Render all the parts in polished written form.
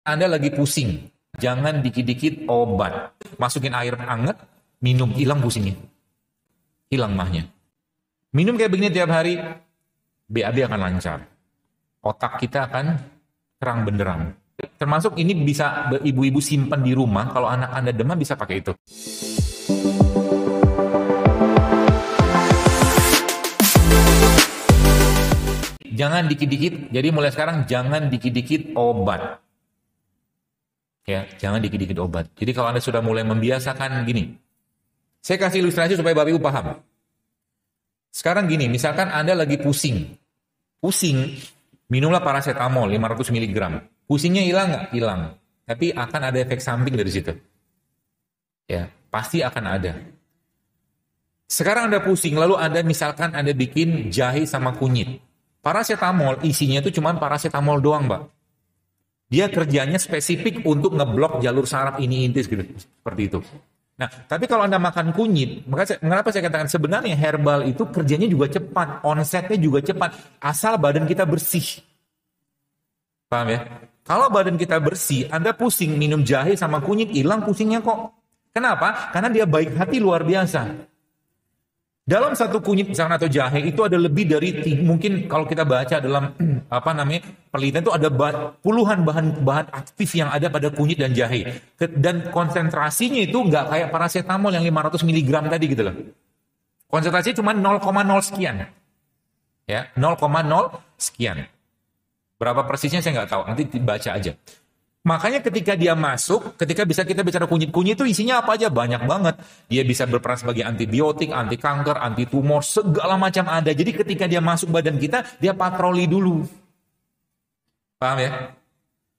Anda lagi pusing, jangan dikit-dikit obat. Masukin air hangat, minum, hilang pusingnya. Hilang mahnya. Minum kayak begini tiap hari, BAB akan lancar. Otak kita akan terang benderang. Termasuk ini bisa ibu-ibu simpan di rumah, kalau anak Anda demam bisa pakai itu. Jangan dikit-dikit, jadi mulai sekarang jangan dikit-dikit obat. Ya, jangan dikit-dikit obat. Jadi kalau Anda sudah mulai membiasakan gini, saya kasih ilustrasi supaya Bapak Ibu paham. Sekarang gini, misalkan Anda lagi pusing, minumlah paracetamol 500 mg. Pusingnya hilang nggak? Hilang. Tapi akan ada efek samping dari situ. Ya, pasti akan ada. Sekarang Anda pusing, lalu Anda misalkan Anda bikin jahe sama kunyit. Paracetamol isinya itu cuma paracetamol doang, Mbak. Dia kerjanya spesifik untuk ngeblok jalur saraf ini intis gitu, seperti itu. Nah, tapi kalau Anda makan kunyit, kenapa saya katakan sebenarnya herbal itu kerjanya juga cepat, onsetnya juga cepat, asal badan kita bersih. Paham ya? Kalau badan kita bersih, Anda pusing minum jahe sama kunyit, hilang pusingnya kok. Kenapa? Karena dia baik hati luar biasa. Dalam satu kunyit misalkan atau jahe itu ada lebih dari, mungkin kalau kita baca dalam penelitian itu ada puluhan bahan aktif yang ada pada kunyit dan jahe, dan konsentrasinya itu nggak kayak paracetamol yang 500 mg tadi gitu loh. Konsentrasinya cuma 0,0 sekian, ya 0,0 sekian. Berapa persisnya saya nggak tahu, nanti baca aja. Makanya ketika dia masuk, ketika kita bicara kunyit itu isinya apa aja? Banyak banget. Dia bisa berperan sebagai antibiotik, anti kanker, anti tumor, segala macam ada. Jadi ketika dia masuk badan kita, dia patroli dulu. Paham ya?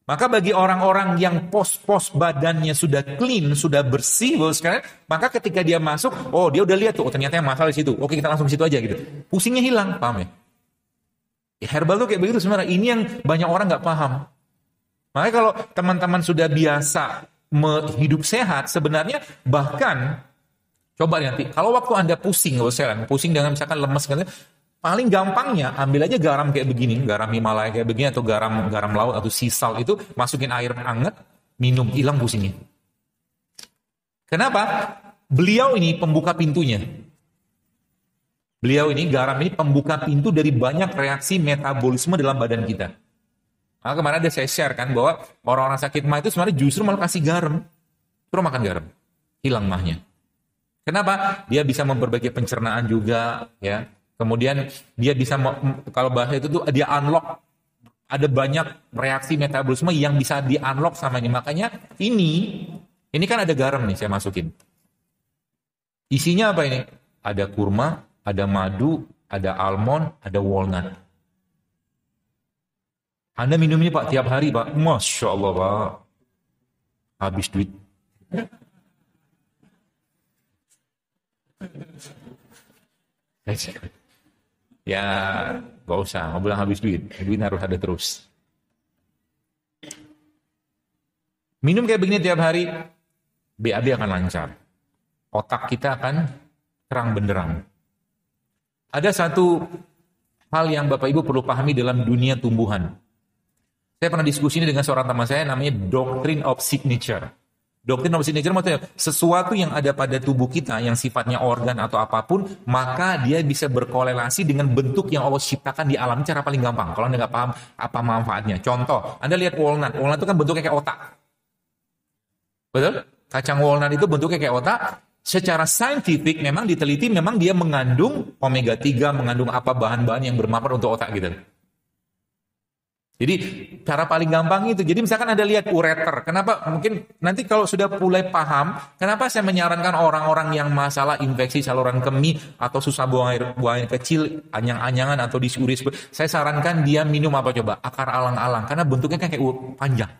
Maka bagi orang-orang yang pos-pos badannya sudah clean, sudah bersih, sekarang, maka ketika dia masuk, oh dia udah lihat tuh, oh, ternyata yang masalah di situ. Oke, kita langsung ke situ aja gitu. Pusingnya hilang, paham ya? Herbal tuh kayak begitu sebenarnya. Ini yang banyak orang nggak paham. Makanya kalau teman-teman sudah biasa hidup sehat, sebenarnya bahkan, coba nanti, kalau waktu Anda pusing dengan misalkan lemes, paling gampangnya ambil aja garam kayak begini, garam Himalaya kayak begini, atau garam laut atau sea salt itu, masukin air hangat, minum, hilang pusingnya. Kenapa? Beliau ini pembuka pintunya. Garam ini pembuka pintu dari banyak reaksi metabolisme dalam badan kita. Nah, kemarin ada saya share kan bahwa orang-orang sakit mah itu sebenarnya justru malah kasih garam. Terus makan garam. Hilang mahnya. Kenapa? Dia bisa memperbaiki pencernaan juga, ya. Kemudian dia bisa, kalau bahasa itu tuh dia unlock. Ada banyak reaksi metabolisme yang bisa di unlock sama ini. Makanya ini kan ada garam nih saya masukin. Isinya apa ini? Ada kurma, ada madu, ada almond, ada walnut. Anda minum ini Pak tiap hari Pak, Masya Allah Pak, habis duit. Ya gak usah, mau bilang habis duit harus ada terus. Minum kayak begini tiap hari, BAB akan lancar. Otak kita akan terang benderang. Ada satu hal yang Bapak Ibu perlu pahami dalam dunia tumbuhan. Saya pernah diskusi ini dengan seorang teman saya, namanya Doctrine of Signature. Doctrine of Signature maksudnya sesuatu yang ada pada tubuh kita yang sifatnya organ atau apapun, maka dia bisa berkorelasi dengan bentuk yang Allah ciptakan di alam cara paling gampang. Kalau Anda nggak paham apa manfaatnya. Contoh, Anda lihat walnut. Walnut itu kan bentuknya kayak otak. Betul? Kacang walnut itu bentuknya kayak otak. Secara saintifik memang diteliti, memang dia mengandung omega 3, mengandung apa bahan-bahan yang bermanfaat untuk otak gitu. Jadi cara paling gampang itu. Jadi misalkan Anda lihat ureter. Kenapa? Mungkin nanti kalau sudah mulai paham, kenapa saya menyarankan orang-orang yang masalah infeksi saluran kemih atau susah buang air kecil, anyang-anyangan atau disuris, saya sarankan dia minum apa coba? Akar alang-alang. Karena bentuknya kayak panjang.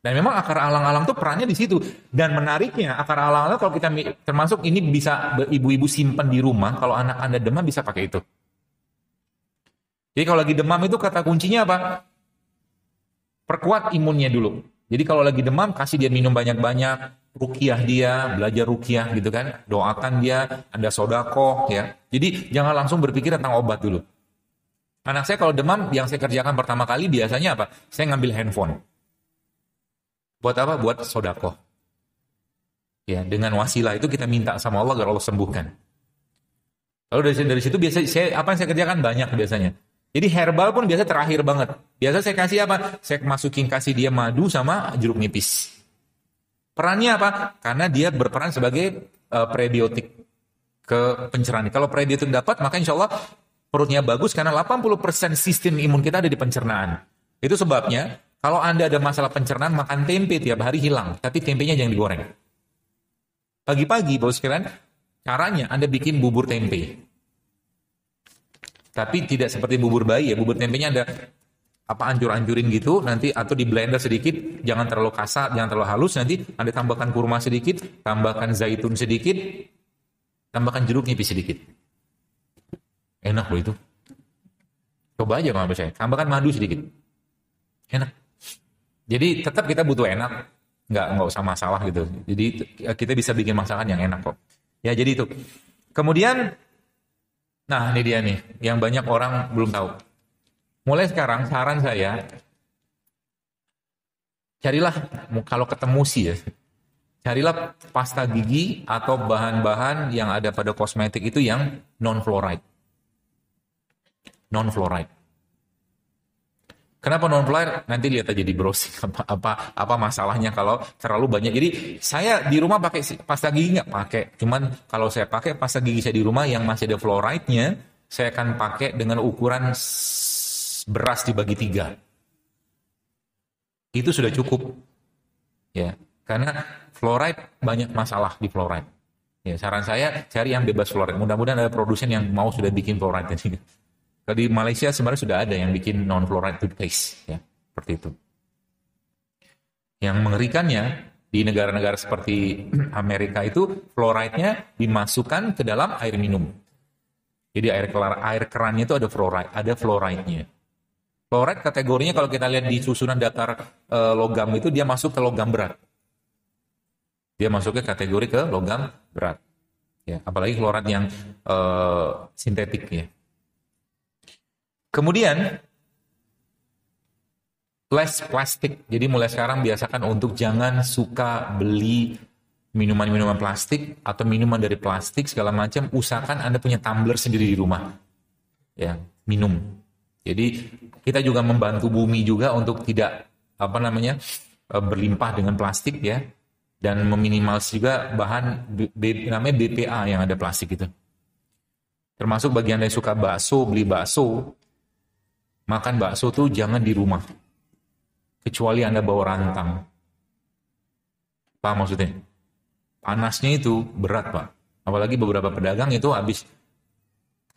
Dan memang akar alang-alang itu perannya di situ. Dan menariknya, akar alang-alang kalau kita termasuk ini bisa ibu-ibu simpan di rumah, kalau anak Anda demam bisa pakai itu. Jadi kalau lagi demam itu kata kuncinya apa? Perkuat imunnya dulu. Jadi kalau lagi demam, kasih dia minum banyak-banyak, ruqyah dia, belajar ruqyah gitu kan, doakan dia, Anda sodakoh ya. Jadi jangan langsung berpikir tentang obat dulu. Anak saya kalau demam, yang saya kerjakan pertama kali biasanya apa? Saya ngambil handphone. Buat apa? Buat sodakoh. Ya, dengan wasilah itu kita minta sama Allah agar Allah sembuhkan. Lalu dari situ biasa apa yang saya kerjakan banyak biasanya. Jadi herbal pun biasa terakhir banget. Biasa saya kasih apa? Saya kasih dia madu sama jeruk nipis. Perannya apa? Karena dia berperan sebagai prebiotik ke pencernaan. Kalau prebiotik dapat, maka insya Allah perutnya bagus karena 80% sistem imun kita ada di pencernaan. Itu sebabnya kalau Anda ada masalah pencernaan, makan tempe tiap hari hilang. Tapi tempenya jangan digoreng. Pagi-pagi, Bapak sekalian, caranya Anda bikin bubur tempe. Tapi tidak seperti bubur bayi ya. Bubur tempenya ada ancur-ancurin gitu nanti, atau di blender sedikit, jangan terlalu kasar, jangan terlalu halus. Nanti Anda tambahkan kurma sedikit, tambahkan zaitun sedikit, tambahkan jeruk nipis sedikit. Enak loh itu. Coba aja sama saya. Tambahkan madu sedikit. Enak. Jadi tetap kita butuh enak. Nggak usah masalah gitu. Jadi kita bisa bikin masakan yang enak kok. Ya jadi itu. Kemudian, nah ini dia nih, yang banyak orang belum tahu. Mulai sekarang saran saya, carilah, kalau ketemu sih ya, carilah pasta gigi atau bahan-bahan yang ada pada kosmetik itu yang non-fluoride. Non-fluoride. Kenapa non-fluoride? Nanti lihat aja di browsing apa masalahnya kalau terlalu banyak. Jadi saya di rumah pakai pasta gigi nggak pakai. Cuman kalau saya pakai pasta gigi saya di rumah yang masih ada fluoride-nya, saya akan pakai dengan ukuran beras dibagi 3. Itu sudah cukup. Ya, karena fluoride banyak masalah di fluoride. Ya, saran saya cari yang bebas fluoride. Mudah-mudahan ada produsen yang mau sudah bikin fluoride ini. Kalau di Malaysia sebenarnya sudah ada yang bikin non-fluoride toothpaste, ya, seperti itu. Yang mengerikannya, di negara-negara seperti Amerika itu, fluoride-nya dimasukkan ke dalam air minum. Jadi air kerannya itu ada fluoride-nya. Fluoride kategorinya kalau kita lihat di susunan daftar logam itu, dia masuk ke logam berat. Dia masuk ke kategori ke logam berat. Ya, apalagi fluoride yang sintetik ya. Kemudian, less plastik. Jadi mulai sekarang biasakan untuk jangan suka beli minuman-minuman plastik atau minuman dari plastik segala macam. Usahakan Anda punya tumbler sendiri di rumah. Ya, minum. Jadi kita juga membantu bumi juga untuk tidak berlimpah dengan plastik ya, dan meminimalis juga bahan namanya BPA yang ada plastik itu. Termasuk bagi Anda yang suka bakso, beli bakso. Makan bakso tuh jangan di rumah. Kecuali Anda bawa rantang. Paham maksudnya? Panasnya itu berat, Pak. Apalagi beberapa pedagang itu habis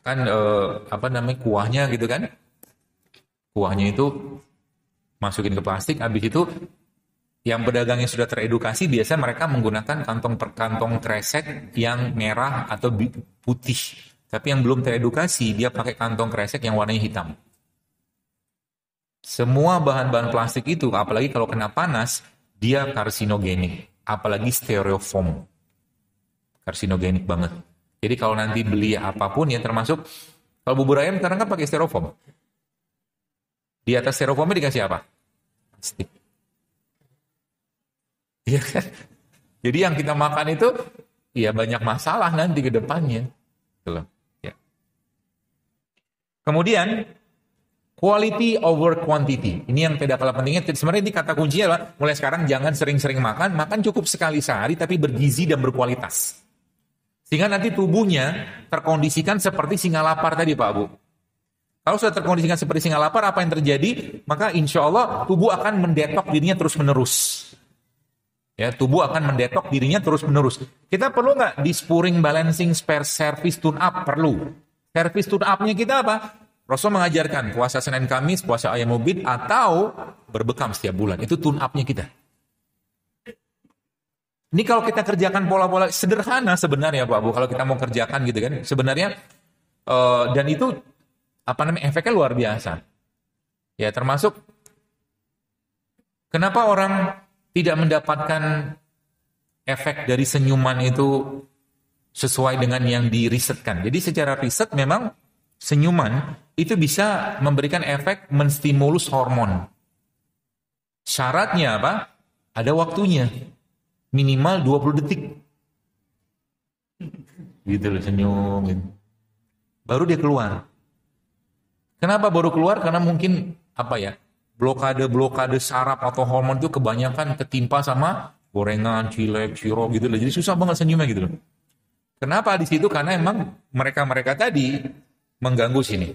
kan kuahnya gitu kan. Kuahnya itu masukin ke plastik, habis itu yang pedagang yang sudah teredukasi biasa mereka menggunakan kantong kresek yang merah atau putih. Tapi yang belum teredukasi dia pakai kantong kresek yang warnanya hitam. Semua bahan-bahan plastik itu, apalagi kalau kena panas, dia karsinogenik. Apalagi styrofoam. Karsinogenik banget. Jadi kalau nanti beli apapun ya, termasuk, kalau bubur ayam sekarang kan pakai styrofoam. Di atas styrofoamnya dikasih apa? Plastik. Iya kan? Jadi yang kita makan itu, ya banyak masalah nanti ke depannya. Ya. Kemudian, quality over quantity. Ini yang tidak kalah pentingnya. Sebenarnya ini kata kuncinya adalah mulai sekarang jangan sering-sering makan. Makan cukup sekali sehari tapi bergizi dan berkualitas. Sehingga nanti tubuhnya terkondisikan seperti singa lapar tadi Pak Bu. Kalau sudah terkondisikan seperti singa lapar, apa yang terjadi? Maka insya Allah tubuh akan mendetok dirinya terus-menerus. Ya, tubuh akan mendetok dirinya terus-menerus. Kita perlu nggak di spuring balancing spare service tune up? Perlu. Service tune up-nya kita apa? Rasul mengajarkan puasa Senin Kamis, puasa Ayyamul Bid, atau berbekam setiap bulan. Itu tune up-nya kita. Ini kalau kita kerjakan pola-pola sederhana sebenarnya Pak Bu, kalau kita mau kerjakan gitu kan, sebenarnya dan itu efeknya luar biasa. Ya termasuk kenapa orang tidak mendapatkan efek dari senyuman itu sesuai dengan yang dirisetkan. Jadi secara riset memang senyuman itu bisa memberikan efek menstimulus hormon. Syaratnya apa? Ada waktunya. Minimal 20 detik. Gitu loh, senyum. Gitu. Baru dia keluar. Kenapa baru keluar? Karena mungkin apa ya? Blokade saraf atau hormon itu kebanyakan ketimpa sama gorengan, cilek, sirup gitu loh. Jadi susah banget senyumnya gitu loh. Kenapa di situ? Karena emang mereka-mereka tadi mengganggu sini.